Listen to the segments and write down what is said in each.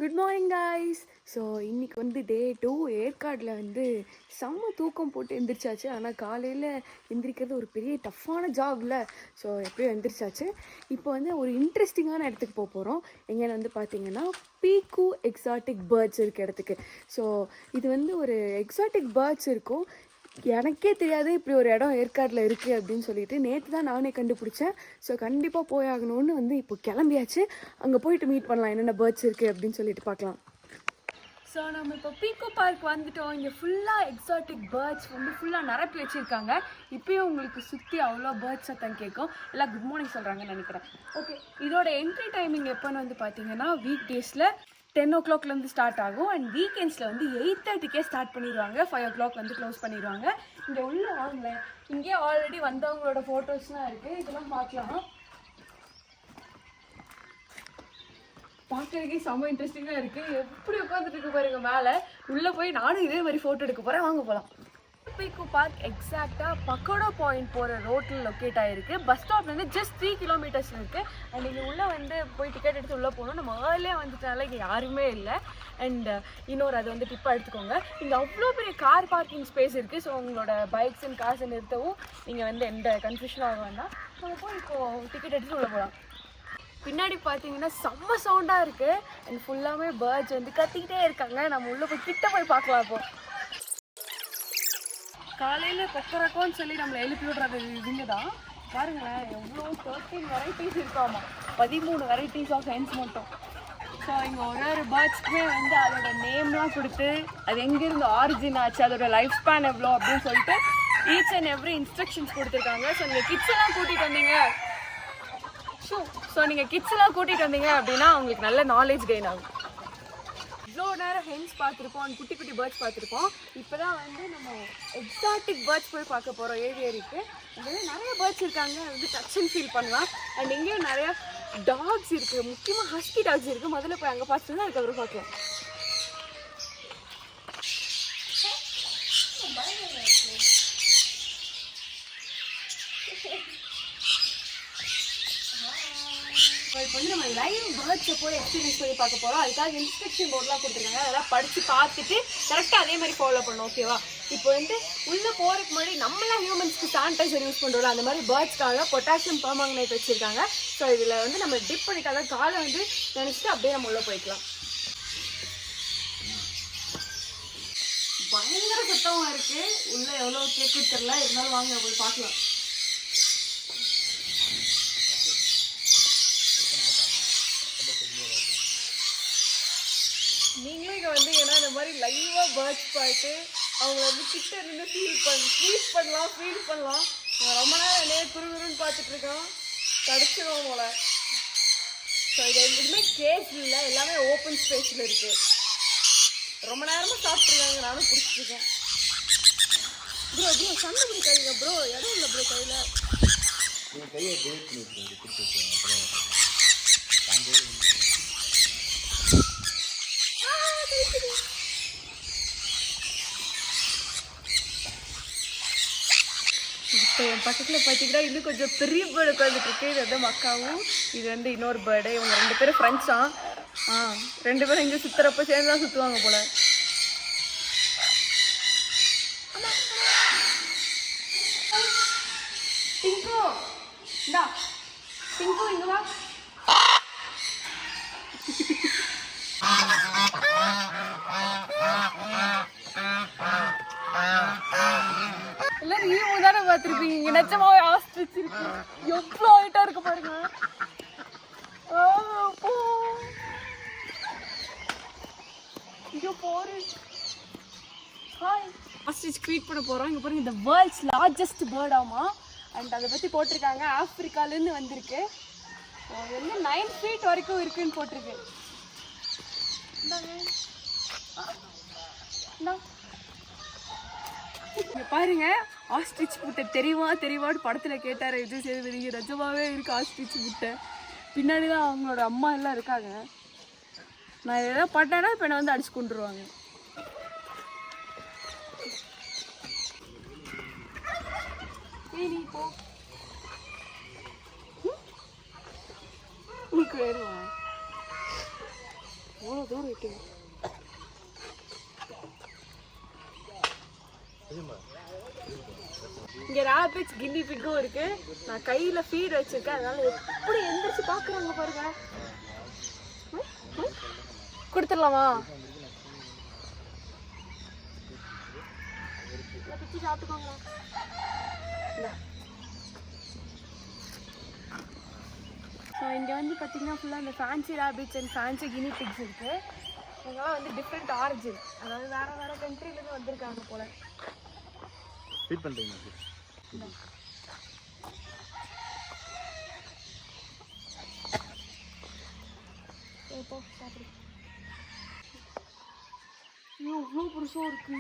Good morning guys. So இன்றைக்கி வந்து டே 2 ஏற்காடில் வந்து செம்ம தூக்கம் போட்டு எந்திரிச்சாச்சு. ஆனால் காலையில் எந்திரிக்கிறது ஒரு பெரிய டஃப்பான ஜாப்ல. ஸோ எப்படியும் எந்திரிச்சாச்சு. இப்போ வந்து ஒரு இன்ட்ரெஸ்டிங்கான இடத்துக்கு போகிறோம். எங்கேன்னு வந்து பார்த்தீங்கன்னா PEEKU எக்ஸாட்டிக் பேர்ட்ஸ் இருக்க இடத்துக்கு. ஸோ இது வந்து ஒரு எக்ஸாட்டிக் பேர்ட்ஸ் இருக்கும். எனக்கே தெரியாது இப்படி ஒரு இடம் ஏற்காடில் இருக்குது அப்படின்னு சொல்லிட்டு நேற்று தான் நானே கண்டுபிடிச்சேன். ஸோ கண்டிப்பாக போயாகணும்னு வந்து இப்போ கிளம்பியாச்சு. அங்கே போயிட்டு மீட் பண்ணலாம், என்னென்ன பேர்ட்ஸ் இருக்குது அப்படின்னு சொல்லிட்டு பார்க்கலாம். ஸோ நம்ம இப்போ PEEKU பார்க் வந்துட்டோம். இங்கே ஃபுல்லாக எக்ஸாட்டிக் பேர்ட்ஸ் வந்து ஃபுல்லாக நிரப்பி வச்சுருக்காங்க. இப்போயும் உங்களுக்கு சுற்றி அவ்வளோ பேர்ட்ஸ் சத்தம் கேட்கும். எல்லாம் குட் மார்னிங் சொல்கிறாங்கன்னு நினைக்கிறேன். ஓகே, இதோட என்ட்ரி டைமிங் எப்போன்னு வந்து பார்த்தீங்கன்னா வீக் டேஸில் 10 o'clockலேருந்து ஸ்டார்ட் ஆகும். அண்ட் வீக்கெண்ட்ஸில் வந்து 8:30க்கே ஸ்டார்ட் பண்ணிடுவாங்க. 5 o'clock வந்து க்ளோஸ் பண்ணிடுவாங்க. இங்கே உள்ள வாங்கலேன், இங்கே ஆல்ரெடி வந்தவங்களோட ஃபோட்டோஸ்லாம் இருக்குது. இதெல்லாம் பார்க்கலாம். பார்க்கறதுக்கே செம்ம இன்ட்ரெஸ்டிங்காக இருக்குது. எப்படி உட்காந்துட்டு இருக்கு பாருங்க மேலே. உள்ளே போய் நானும் இதே மாதிரி ஃபோட்டோ எடுக்க போகிறேன். வாங்க போகலாம். PEEKU பார்க் எக்ஸாக்டாக பக்கோடா பாயிண்ட் போகிற ரோட்டில் லொக்கேட் ஆகிருக்கு. பஸ் ஸ்டாப்லேருந்து ஜஸ்ட் 3 kilometers இருக்குது. அண்ட் இங்கே உள்ளே வந்து போய் டிக்கெட் எடுத்து உள்ளே போகணும். நம்ம ஏர்லியாக வந்துட்டனால இங்கே யாருமே இல்லை. அண்ட் இன்னொரு அது வந்து டிப்பாக எடுத்துக்கோங்க. இங்கே அவ்வளோ பெரிய கார் பார்க்கிங் ஸ்பேஸ் இருக்குது. ஸோ உங்களோட பைக்ஸ் அண்ட் கார்ஸை நிறுத்தவும் நீங்கள் வந்து எந்த கன்ஃபியூஷனும் ஆக வேண்டாம். நம்ம போய் இப்போது டிக்கெட் எடுத்து உள்ளே போகலாம். பின்னாடி பார்த்தீங்கன்னா செம்ம சவுண்டாக இருக்குது. அண்ட் ஃபுல்லாமே பேர்ட்ஸ் வந்து கத்திக்கிட்டே இருக்காங்க. நம்ம உள்ளே போய் கிட்ட போய் பார்க்கலாம். இப்போ காலையில் கொக்கரக்கோன்னு சொல்லி நம்மளை எழுப்பி விடுறது இதுங்க தான். பாருங்களேன், எவ்வளோ 13 வெரைட்டிஸ் இருக்காமா. 13 வெரைட்டிஸ் ஆஃப் ஹென்ஸ் மட்டும். ஸோ இங்கே ஒரு பேர்ட்ஸ்க்குமே வந்து அதோட நேம்லாம் கொடுத்து அது எங்கேருந்து ஆரிஜின் ஆச்சு, அதோட லைஃப் ஸ்பேன் எவ்வளோ அப்படின்னு சொல்லிட்டு ஈச் அண்ட் எவ்ரி இன்ஸ்ட்ரக்ஷன்ஸ் கொடுத்துருக்காங்க. ஸோ நீங்கள் கிட்ஸ்லாம் கூட்டிகிட்டு வந்தீங்க அப்படின்னா உங்களுக்கு நல்ல நாலேஜ் கெயின் ஆகும். இவ்வளோ நேரம் ஹென்ஸ் பார்த்துருப்போம், குட்டி குட்டி பேர்ட்ஸ் பார்த்துருப்போம். இப்போ தான் வந்து நம்ம எக்ஸாட்டிக் பேர்ட்ஸ் போய் பார்க்க போகிறோம். ஏவியருக்கு இங்கே நிறைய பேர்ட்ஸ் இருக்காங்க. வந்து டச் அண்ட் ஃபீல் பண்ணலாம். அண்ட் எங்கேயும் நிறையா டாக்ஸ் இருக்குது. முக்கியமாக ஹஸ்கி டாக்ஸ் இருக்குது. முதல்ல போய் அங்கே பார்த்துட்டு தான் அதுக்கப்புறம் பார்க்கலாம். இப்போ வந்து நம்ம லைவ் பேர்ட்ஸை போய் எக்ஸ்பீரியன்ஸ் பண்ணி பார்க்க போகிறோம். அதுக்காக இன்ஸ்ட்ரக்ஷன் போர்ட்லாம் கொடுத்துருக்காங்க. அதெல்லாம் படித்து பார்த்துட்டு கரெக்டாக அதே மாதிரி ஃபாலோ பண்ணணும். ஓகேவா? இப்போ வந்து உள்ளே போகிறதுக்கு முன்னாடி நம்மளாம் ஹியூமன்ஸ்க்கு சானிடைசர் யூஸ் பண்ணுறோம். அந்த மாதிரி பேர்ட்ஸ்க்காக பொட்டாசியம் பெர்மாங்கனேட் வச்சுருக்காங்க. ஸோ இதில் வந்து நம்ம டிப் பண்ணிட்டாங்க. காலை வந்து நினச்சிட்டு அப்படியே நம்ம உள்ளே போய்க்கலாம். பயங்கர சத்தமாக இருக்குது. உள்ளே எவ்வளோ கேட்குன்னு தெரியல. இருந்தாலும் வாங்க போய் பார்க்கலாம். நீங்களும் இங்கே வந்து ஏன்னா இந்த மாதிரி லைவாக பேர்ட்ஸ் பார்த்து அவங்கள வந்து கிட்ட இருந்து ஃபீல் பண்ணலாம். ரொம்ப நேரம் என்னையே குறுகுறுன்னு பார்த்துட்ருக்கோம். கிடச்சிடும் போல. ஸோ இது எதுவுமே கேஸ் இல்லை, எல்லாமே ஓப்பன் ஸ்பேஸில் இருக்குது. ரொம்ப நேரமாக சாப்பிட்ருக்காங்க. நானும் பிடிச்சிருக்கேன். ப்ரோ சண்டை பிடிக்காதீங்க ப்ரோ. இடம் இல்லை ப்ரோ கையில். இப்போ என் பக்கத்தில் பார்த்தீங்கன்னா இன்னும் கொஞ்சம் பெரிய பேர்டு உட்காந்துட்டு இருக்கு. இது வந்து மக்காவும், இது வந்து இன்னொரு பேர்டு. இவங்க 2 பேரும் ஃப்ரெண்ட்ஸா. 2 பேரும் இங்கே சுற்றுறப்ப சேர்ந்து தான் சுற்றுவாங்க போல. டிங்கு இங்கே வா. எல்லாரும் ஈவு தானே பார்த்துருப்பீங்க. இங்கே நிஜமாவே ஆஸ்ட்ரிச் இருக்கு. எவ்வளோ ஹைட்டாக இருக்கு பாருங்க. ஆஸ்ட்ரிச் க்ரீட் பண்ண போகிறோம். இங்கே பாருங்க, இந்த வேர்ல்ட்ஸ் லார்ஜஸ்ட் பேர்ட் ஆமா. அண்ட் அதை பற்றி போட்டிருக்காங்க. ஆஃப்ரிக்காலேருந்து வந்திருக்கு. வந்து 9 feet வரைக்கும் இருக்குன்னு போட்டிருக்கு. இங்கே பாருங்க, ஆஸ்ட்ரிச் முட்டை தெரியுமான்னு படத்தில் கேட்டார் விஜய் சேதுபதி. நிஜமாவே இருக்குது ஆஸ்ட்ரிச் முட்டை. பின்னாடி தான் அவங்களோட அம்மா எல்லாம் இருக்காங்க. நான் எதாவது பட்டேன்னா இப்போ என்னை வந்து அடிச்சு கொண்டுருவாங்க. நீ போ. உனக்கு வேணுமா? எவ்வளோ தூரம் வைக்கணும். இங்கே ராபிட்ஸ் கின்னி பிக்கும் இருக்கு. நான் கையில் ஃபீட் வச்சிருக்கேன், அதனால எப்படி எந்திரிச்சு பார்க்குறாங்க பாருங்க. கொடுத்துடலாமா? பிச்சு சாப்பிட்டுக்கோங்களா? ஸோ இங்கே வந்து பார்த்தீங்கன்னா ஃபுல்லாக இந்த fancy rabbits and fancy guinea pigs இருக்குது. இவங்கெல்லாம் வந்து டிஃப்ரெண்ட் ஆரிஜின், அதாவது வேறு வேறு கண்ட்ரிலேருந்து வந்திருக்காங்க போல். ஃபீட் பண்ணுறீங்க? இப்போ சாப்பிடு. ஐயோ இவ்வளோ புதுசாக இருக்கு.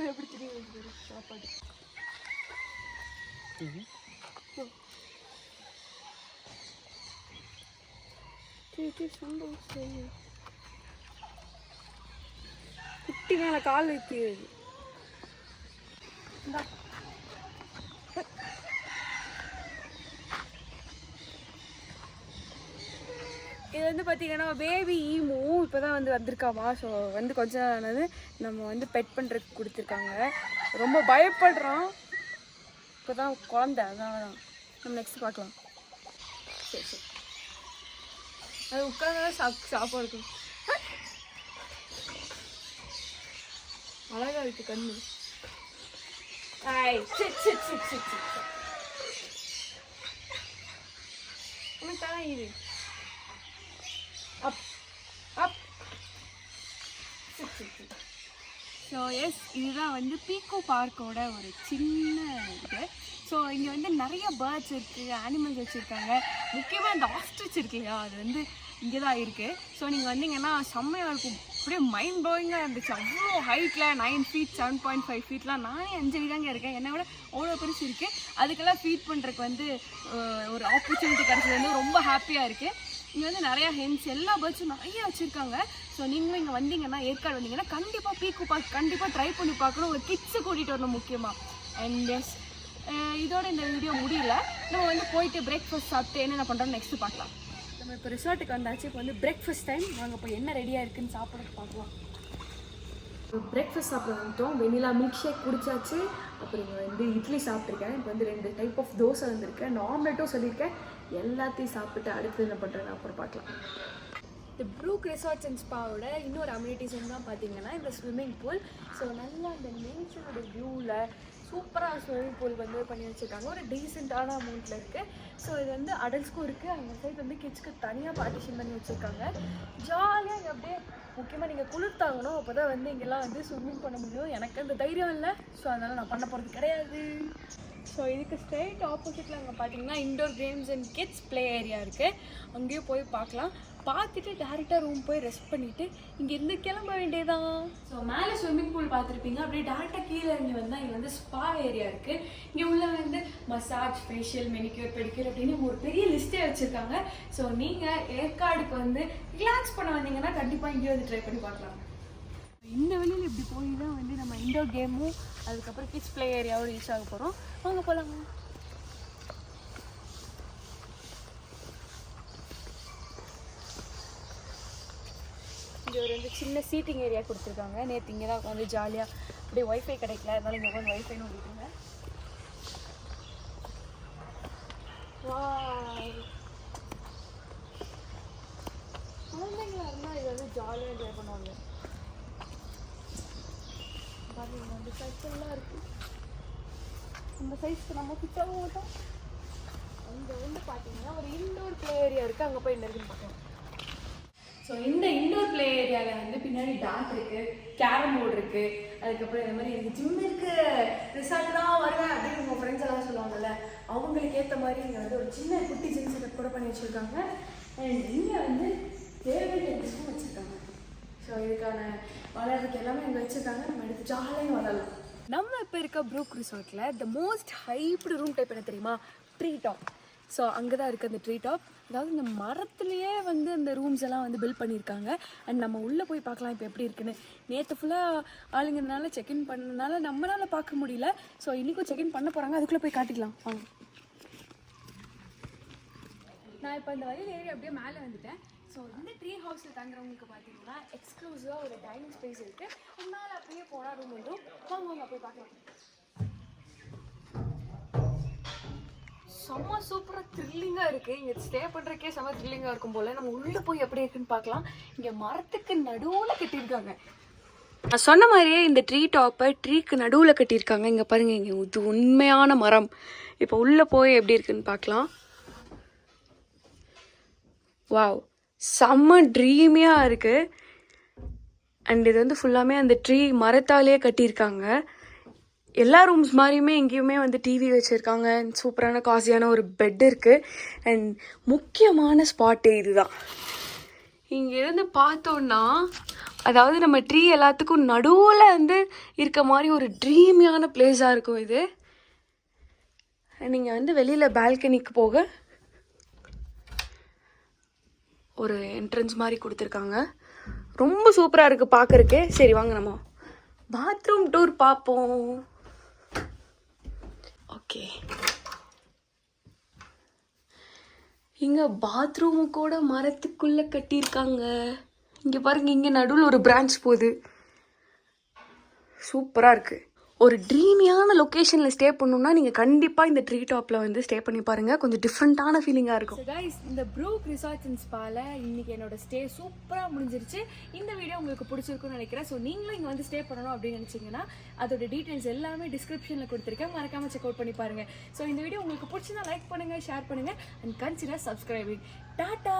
எப்படி தெரியும் சாப்பாடு? குட்டி மேலே கால் வைக்கிறது. இது வந்து பார்த்தீங்கன்னா பேபி ஈமு இப்போ தான் வந்து வந்திருக்காமா. ஸோ வந்து கொஞ்ச நாள் ஆனது நம்ம வந்து பெட் பண்ணுறதுக்கு கொடுத்துருக்காங்க. ரொம்ப பயப்படுறான், இப்போ தான் குழந்த, அதான் நம்ம நெக்ஸ்ட் பார்க்கலாம். சரி சரி, அது உட்காந்து சாப்பாடு இருக்கும். அழகா இருக்கு கண்ணு. தான் இது அப் அப். ஸோ எஸ், இதுதான் வந்து பீக்கு பார்க்கோட ஒரு சின்ன இது. ஸோ இங்கே வந்து நிறைய பேர்ட்ஸ் இருக்குது, அனிமல்ஸ் வச்சுருக்காங்க. முக்கியமாக இந்த ஆஸ்ட்ரிச் இருக்கு இல்லையா, அது வந்து இங்கே தான் இருக்குது. ஸோ நீங்கள் வந்தீங்கன்னா செம்மையாக இருக்கும். அப்படியே மைண்ட் ப்ளோயிங்காக இருந்துச்சு. அவ்வளோ ஹைட்டில் 9 feet 7.5 feetலாம். நானே 5 அடி தாங்க இருக்கேன், என்னை விட அவ்வளோ பெருசு இருக்குது. அதுக்கெல்லாம் ஃபீட் பண்ணுறதுக்கு வந்து ஒரு ஆப்பர்ச்சுனிட்டி கிடச்சது வந்து ரொம்ப ஹாப்பியாக இருக்குது. இங்கே வந்து நிறையா ஹென்ஸ் எல்லா பேர்ட்ஸும் நிறைய வச்சுருக்காங்க. ஸோ நீங்களும் இங்கே வந்தீங்கன்னா, ஏற்காடு வந்தீங்கன்னா கண்டிப்பாக பீக்கு பார்க் கண்டிப்பாக ட்ரை பண்ணி பார்க்கணும். ஒரு கிட்ஸை கூட்டிகிட்டு வரணும் முக்கியமாக. அண்ட் எஸ், இதோட இந்த வீடியோ முடியல. நம்ம வந்து போயிட்டு பிரேக்ஃபாஸ்ட் சாப்பிட்டு என்னென்ன பண்ணுறோம்னு நெக்ஸ்ட்டு பார்க்கலாம். நம்ம இப்போ ரிசார்ட்டுக்கு வந்தாச்சு. இப்போ வந்து பிரேக்ஃபாஸ்ட் டைம். நாங்கள் இப்போ என்ன ரெடியாக இருக்குதுன்னு சாப்பிட பார்க்கலாம். இப்போ பிரேக்ஃபாஸ்ட் சாப்பிட வந்துட்டோம். வெனிலா மில்க் ஷேக் குடிச்சாச்சு. அப்புறம் இங்கே வந்து இட்லி சாப்பிட்ருக்கேன். இப்போ வந்து 2 டைப் ஆஃப் தோசை வந்திருக்கேன். நான் ஆம்லெட்டும் சொல்லியிருக்கேன். எல்லாத்தையும் சாப்பிட்டு அடுத்து என்ன பண்ணுறேன்னு அப்புறம் பார்க்கலாம். இந்த ப்ரூக் ரிசார்ட்ஸ் அண்ட் ஸ்பாவோட இன்னொரு அம்யூனிட்டிஸ் வந்து தான் பார்த்தீங்கன்னா இந்த ஸ்விம்மிங் பூல். ஸோ நல்லா அந்த நேச்சரோட வியூவில் சூப்பராக ஸ்விம்மிங் பூல் வந்து பண்ணி வச்சுருக்காங்க. ஒரு டீசெண்டான அமௌண்ட்டில் இருக்குது. ஸோ இது வந்து அடல்ட்ஸ்க்கும் இருக்குது. அந்த சைடு வந்து கிட்ஸ்க்கு தனியாக பார்ட்டிஷன் பண்ணி வச்சுருக்காங்க. ஜாலியாக இங்கே அப்படியே முக்கியமாக நீங்கள் குளிர் தாங்கணும், அப்போ தான் வந்து இங்கெல்லாம் வந்து ஸ்விம்மிங் பண்ண முடியும். எனக்கு அந்த தைரியம் இல்லை, ஸோ அதனால் நான் பண்ண போகிறது கிடையாது. ஸோ இதுக்கு ஸ்ட்ரெயிட் ஆப்போசிட்டில் அங்கே பார்த்தீங்கன்னா indoor games and kids play area இருக்குது. அங்கேயும் போய் பார்க்கலாம். பார்த்துட்டு டேரெக்டாக ரூம் போய் ரெஸ்ட் பண்ணிவிட்டு இங்கேருந்து கிளம்ப வேண்டியதான். ஸோ மேலே ஸ்விம்மிங் பூல் பார்த்துருப்பீங்க. அப்படியே டேரெக்டாக கீழே இறங்கி வந்தால் இங்கே வந்து ஸ்பா ஏரியா இருக்குது. இங்கே உள்ள வந்து மசாஜ், ஃபேஷியல், மெனிக்யூர், பெடிக்யூர் அப்படின்னு ஒரு பெரிய லிஸ்ட்டே வச்சுருக்காங்க. ஸோ நீங்கள் ஏற்காடுக்கு வந்து ரிலாக்ஸ் பண்ண வந்தீங்கன்னா கண்டிப்பாக இங்கேயே வந்து ட்ரை பண்ணி பார்க்கலாம். இந்த வழியில் இப்படி போய் தான் வந்து நம்ம இன்டோர் கேமும் அதுக்கப்புறம் கிட்ஸ் ப்ளே ஏரியாவும் ரீச் ஆக போகிறோம். வாங்க போகலாங்க. இங்கே ஒரு வந்து சின்ன சீட்டிங் ஏரியா கொடுத்துருக்காங்க. நேற்று இங்கே தான் வந்து ஜாலியாக அப்படியே ஒய்ஃபை கிடைக்கல, அதனால இங்கே வந்து ஒய்ஃபைன்னு விட்டுருங்க. குழந்தைங்களா இருந்தால் இது வந்து ஜாலியாக என்ஜாய் பண்ணுவாங்க. பாருங்க அந்த சைக்கிள்லாம் இருக்குது. அந்த சைஸ்க்கு நம்ம ஃபிட்டாக மாட்டோம். அங்கே வந்து பார்த்தீங்கன்னா ஒரு இன்டோர் ப்ளே ஏரியா இருக்குது. அங்கே போய் என்ன இருக்குன்னு பார்க்கலாம். ஸோ இந்த இன்டோர் ப்ளே ஏரியாவில் வந்து பின்னாடி டான்ஸ் இருக்குது, கேரம் போர்டு இருக்குது, அதுக்கப்புறம் இந்த மாதிரி எனக்கு ஜிம் இருக்குது, ரிசார்ட் தான் வருவேன் அப்படின்னு உங்கள் ஃப்ரெண்ட்ஸ் எல்லாம் சொல்லுவாங்கல்ல, அவங்களுக்கு ஏற்ற மாதிரி இங்கே வந்து ஒரு சின்ன குட்டி ஜிம் செட்டப் கூட பண்ணி வச்சுருக்காங்க. அண்ட் இங்கே வந்து தேவையான டிஸ்கும் வச்சுருக்காங்க. ஸோ இதுக்கான வளர்றதுக்கு எல்லாமே இங்கே வச்சுருக்காங்க. நம்ம எடுத்து ஜாலியாக வளரலாம். நம்ம இப்போ இருக்க ப்ரூக் ரிசார்ட்டில் the most hyped room type என்ன தெரியுமா? Tree top. ஸோ அங்கே தான் இருக்குது அந்த ட்ரீ டாப். அதாவது இந்த மரத்துலேயே வந்து அந்த ரூம்ஸ் எல்லாம் வந்து பில்ட் பண்ணியிருக்காங்க. அண்ட் நம்ம உள்ளே போய் பார்க்கலாம் இப்போ எப்படி இருக்குன்னு. நேற்று ஃபுல்லாக ஆளுங்கிறதுனால செக்இன் பண்ணதுனால நம்மளால் பார்க்க முடியல. ஸோ இன்றைக்கும் செக்இன் பண்ண போகிறாங்க, அதுக்குள்ளே போய் காட்டிக்கலாம் வாங்க. நான் இப்போ இந்த வழியில் ஏறி அப்படியே மேலே வந்துட்டேன். ஸோ இந்த ட்ரீ ஹவுஸில் தங்குறவங்களுக்கு பார்த்தீங்கன்னா எக்ஸ்க்ளூசிவாக ஒரு டைனிங் ஸ்பேஸ் இருக்குது. மேலே அப்படியே போனால் ரூம் வந்துடும். வாங்க போய் பார்க்கலாம். செம்ம சூப்பராக த்ரில்லிங்காக இருக்குது. இங்கே ஸ்டே பண்ணுறக்கே செம்ம த்ரில்லிங்காக இருக்கும் போல். நம்ம உள்ளே போய் எப்படி இருக்குன்னு பார்க்கலாம். இங்கே மரத்துக்கு நடுவில் கட்டியிருக்காங்க. நான் சொன்ன மாதிரியே இந்த ட்ரீ டாப்பை ட்ரீக்கு நடுவில் கட்டியிருக்காங்க. இங்கே பாருங்கள், இங்கே இது உண்மையான மரம். இப்போ உள்ளே போய் எப்படி இருக்குன்னு பார்க்கலாம். வாவ், செம்ம ட்ரீமியாக இருக்குது. அண்ட் இது வந்து ஃபுல்லாமே அந்த ட்ரீ மரத்தாலே கட்டியிருக்காங்க. எல்லா ரூம்ஸ் மாதிரியுமே எங்கேயுமே வந்து டிவி வச்சுருக்காங்க. சூப்பரான காசியான ஒரு பெட் இருக்குது. அண்ட் முக்கியமான ஸ்பாட்டே இதுதான். இங்கேருந்து பார்த்தோன்னா அதாவது நம்ம ட்ரீ எல்லாத்துக்கும் நடுவில் வந்து இருக்க மாதிரி ஒரு ட்ரீமியான பிளேஸாக இருக்கும் இது. நீங்கள் வந்து வெளியில் பால்கனிக்கு போக ஒரு என்ட்ரன்ஸ் மாதிரி கொடுத்துருக்காங்க. ரொம்ப சூப்பராக இருக்குது பார்க்குறக்கு. சரி வாங்க நம்ம பாத்ரூம் டூர் பார்ப்போம். ஓகே, இங்கே பாத்ரூமு கூட மரத்துக்குள்ளே கட்டியிருக்காங்க. இங்கே பாருங்க, இங்கே நடுவில் ஒரு பிரான்ச் போகுது. சூப்பராக இருக்குது. ஒரு ட்ரீமியான லொக்கேஷனில் ஸ்டே பண்ணணும்னா நீங்கள் கண்டிப்பாக இந்த ட்ரீ டாப்பில் வந்து ஸ்டே பண்ணி பாருங்கள். கொஞ்சம் டிஃப்ரெண்ட்டான ஃபீலிங்காக இருக்கும். கைஸ், இந்த ப்ரூக் ரிசார்ட்ஸ் அண்ட் ஸ்பால இன்றைக்கி என்னோட ஸ்டே சூப்பராக முடிஞ்சிருச்சு. இந்த வீடியோ உங்களுக்கு பிடிச்சிருக்குன்னு நினைக்கிறேன். ஸோ நீங்களும் இங்கே வந்து ஸ்டே பண்ணணும் அப்படின்னு நினச்சிங்கன்னா அதோட டீட்டெயில்ஸ் எல்லாமே டிஸ்கிரிப்ஷனில் கொடுத்துருக்கேன். மறக்காமல் செக் அவுட் பண்ணி பாருங்கள். ஸோ இந்த வீடியோ உங்களுக்கு பிடிச்சிருந்தா லைக் பண்ணுங்கள், ஷேர் பண்ணுங்கள் அண்ட் கன்சிடர் சப்ஸ்கிரைபிங். டாட்டா.